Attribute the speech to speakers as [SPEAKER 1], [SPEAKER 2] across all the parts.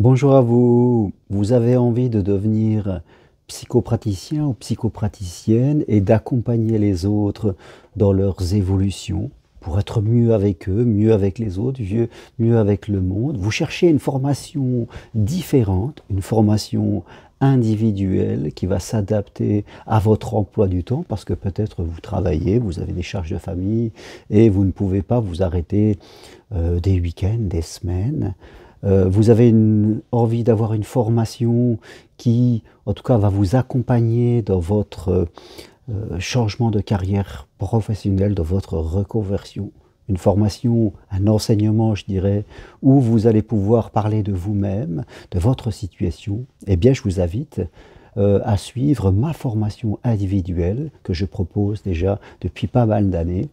[SPEAKER 1] Bonjour à vous. Vous avez envie de devenir psychopraticien ou psychopraticienne et d'accompagner les autres dans leurs évolutions pour être mieux avec eux, mieux avec les autres, mieux avec le monde. Vous cherchez une formation différente, une formation individuelle qui va s'adapter à votre emploi du temps parce que peut-être vous travaillez, vous avez des charges de famille et vous ne pouvez pas vous arrêter des week-ends, des semaines. Vous avez envie d'avoir une formation qui, en tout cas, va vous accompagner dans votre changement de carrière professionnelle, dans votre reconversion. Une formation, un enseignement, je dirais, où vous allez pouvoir parler de vous-même, de votre situation. Eh bien, je vous invite à suivre ma formation individuelle que je propose déjà depuis pas mal d'années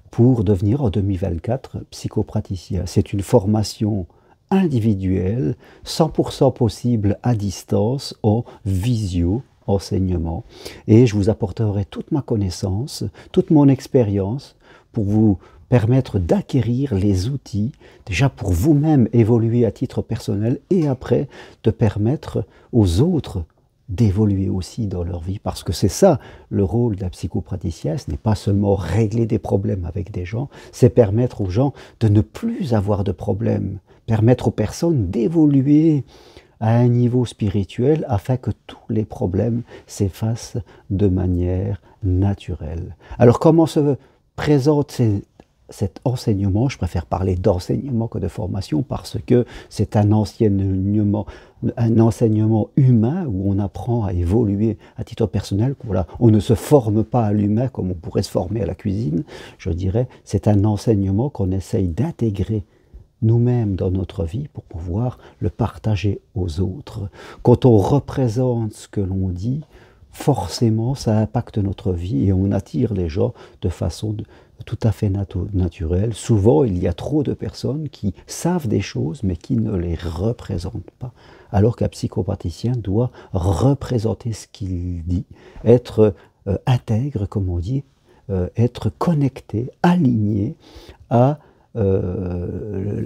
[SPEAKER 1] pour devenir en 2024 psychopraticien. C'est une formation individuelle, 100% possible à distance, en visio, enseignement. Et je vous apporterai toute ma connaissance, toute mon expérience pour vous permettre d'acquérir les outils, déjà pour vous-même évoluer à titre personnel et après de permettre aux autres d'évoluer aussi dans leur vie, parce que c'est ça le rôle d'un psychopraticien, ce n'est pas seulement régler des problèmes avec des gens, c'est permettre aux gens de ne plus avoir de problèmes, permettre aux personnes d'évoluer à un niveau spirituel afin que tous les problèmes s'effacent de manière naturelle. Alors comment se présente cet enseignement? Je préfère parler d'enseignement que de formation parce que c'est un enseignement humain où on apprend à évoluer à titre personnel. Voilà. On ne se forme pas à l'humain comme on pourrait se former à la cuisine, je dirais. C'est un enseignement qu'on essaye d'intégrer nous-mêmes dans notre vie pour pouvoir le partager aux autres. Quand on représente ce que l'on dit, forcément ça impacte notre vie et on attire les gens de façon tout à fait naturelle. Souvent il y a trop de personnes qui savent des choses mais qui ne les représentent pas. Alors qu'un psychopraticien doit représenter ce qu'il dit, être intègre comme on dit, être connecté, aligné à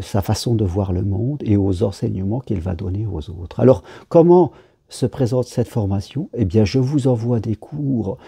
[SPEAKER 1] sa façon de voir le monde et aux enseignements qu'il va donner aux autres. Alors, comment se présente cette formation? Eh bien, je vous envoie des cours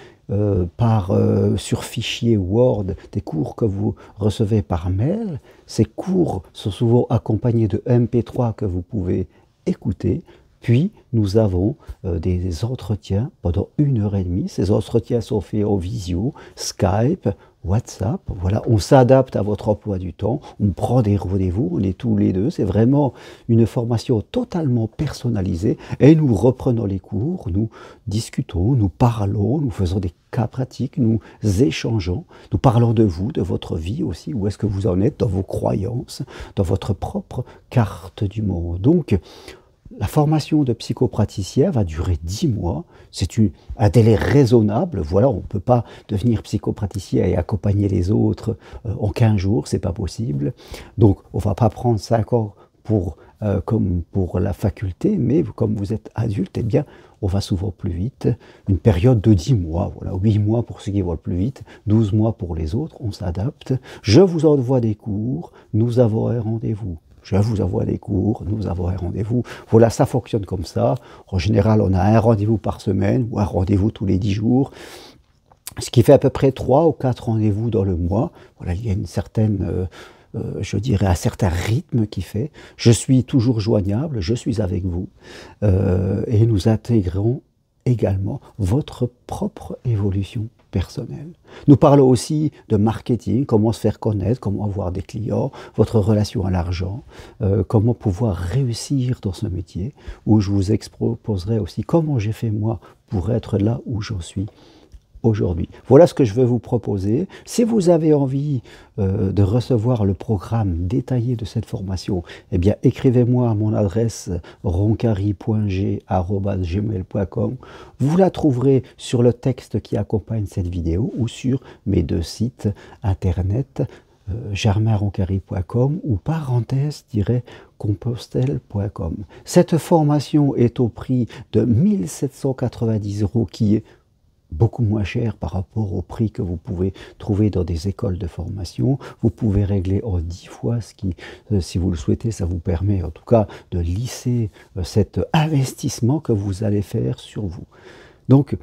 [SPEAKER 1] sur fichier Word, des cours que vous recevez par mail. Ces cours sont souvent accompagnés de MP3 que vous pouvez écouter. Puis, nous avons des entretiens pendant 1h30. Ces entretiens sont faits en visio, Skype, WhatsApp. Voilà, on s'adapte à votre emploi du temps, on prend des rendez-vous, on est tous les deux. C'est vraiment une formation totalement personnalisée. Et nous reprenons les cours, nous discutons, nous parlons, nous faisons des cas pratiques, nous échangeons, nous parlons de vous, de votre vie aussi, où est-ce que vous en êtes dans vos croyances, dans votre propre carte du monde. Donc, la formation de psychopraticien va durer 10 mois. C'est un délai raisonnable. Voilà, on ne peut pas devenir psychopraticien et accompagner les autres en 15 jours, c'est pas possible. Donc, on ne va pas prendre 5 ans comme pour la faculté, mais comme vous êtes adulte, eh bien, on va souvent plus vite. Une période de 10 mois, voilà, 8 mois pour ceux qui vont le plus vite, 12 mois pour les autres, on s'adapte. Je vous envoie des cours, nous avons un rendez-vous. Je vous envoie des cours, nous avons un rendez-vous. Voilà, ça fonctionne comme ça. En général, on a un rendez-vous par semaine ou un rendez-vous tous les 10 jours. Ce qui fait à peu près 3 ou 4 rendez-vous dans le mois. Voilà, il y a une certaine, je dirais, un certain rythme qui fait. Je suis toujours joignable, je suis avec vous. Et nous intégrons également votre propre évolution personnelle. Nous parlons aussi de marketing, comment se faire connaître, comment avoir des clients, votre relation à l'argent, comment pouvoir réussir dans ce métier, où je vous exposerai aussi comment j'ai fait moi pour être là où j'en suis aujourd'hui. Voilà ce que je veux vous proposer. Si vous avez envie de recevoir le programme détaillé de cette formation, eh bien écrivez-moi à mon adresse roncari.g@gmail.com. Vous la trouverez sur le texte qui accompagne cette vidéo ou sur mes 2 sites internet germainroncari.com ou parenthèse-compostelle.com. Cette formation est au prix de 1 790 € qui est beaucoup moins cher par rapport au prix que vous pouvez trouver dans des écoles de formation. Vous pouvez régler en 10 fois, ce qui, si vous le souhaitez, ça vous permet en tout cas de lisser cet investissement que vous allez faire sur vous. Donc,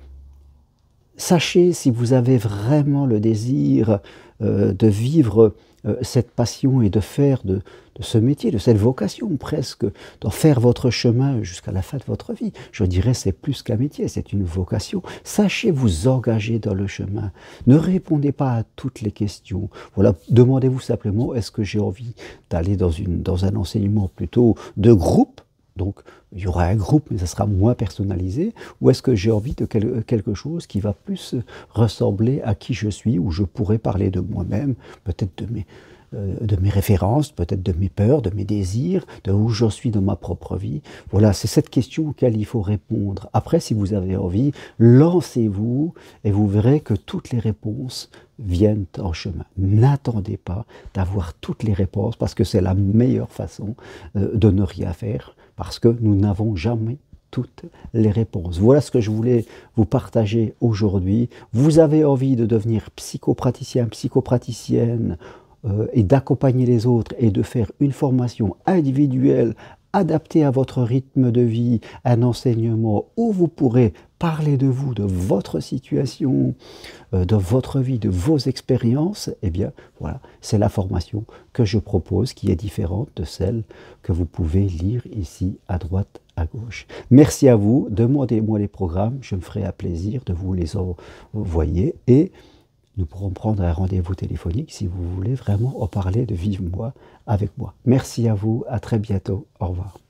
[SPEAKER 1] sachez, si vous avez vraiment le désir de vivre cette passion et de faire de ce métier, de cette vocation presque, d'en faire votre chemin jusqu'à la fin de votre vie. Je dirais c'est plus qu'un métier, c'est une vocation. Sachez vous engager dans le chemin. Ne répondez pas à toutes les questions. Voilà, demandez-vous simplement, est-ce que j'ai envie d'aller dans un enseignement plutôt de groupe? Donc, il y aura un groupe, mais ça sera moins personnalisé. Ou est-ce que j'ai envie de quelque chose qui va plus ressembler à qui je suis, où je pourrais parler de moi-même, peut-être de mes références, peut-être de mes peurs, de mes désirs, de où je suis dans ma propre vie. Voilà, c'est cette question auquel il faut répondre. Après, si vous avez envie, lancez-vous et vous verrez que toutes les réponses viennent en chemin. N'attendez pas d'avoir toutes les réponses parce que c'est la meilleure façon de ne rien faire, parce que nous n'avons jamais toutes les réponses. Voilà ce que je voulais vous partager aujourd'hui. Vous avez envie de devenir psychopraticien, psychopraticienne, et d'accompagner les autres et de faire une formation individuelle adaptée à votre rythme de vie, un enseignement où vous pourrez parler de vous, de votre situation, de votre vie, de vos expériences, eh bien voilà, c'est la formation que je propose qui est différente de celle que vous pouvez lire ici à droite, à gauche. Merci à vous, demandez-moi les programmes, je me ferai un plaisir de vous les envoyer et nous pourrons prendre un rendez-vous téléphonique si vous voulez vraiment en parler de vive voix avec moi. Merci à vous, à très bientôt, au revoir.